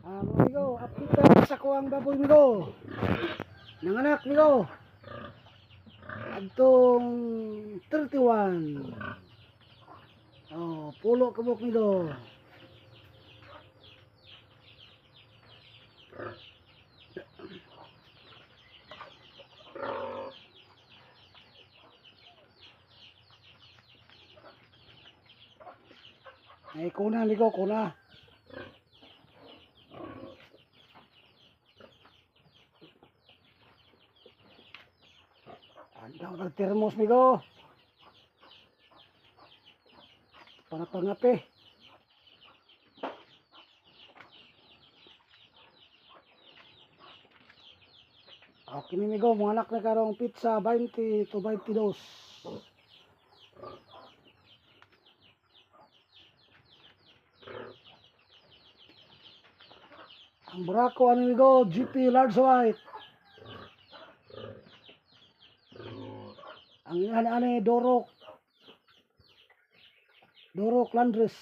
Mga migo, update tayo sa kuwang baboy migo. Nanganak migo. Adtong 31. Oh, pulo kabuk migo. Ay kuna migo, kuna. Andang termos migo. Para pangape. Okay ni migo, mga anak na karong pizza 20 to 22. Ang burako ano migo, GP large white. Ang ani Dorok Landres.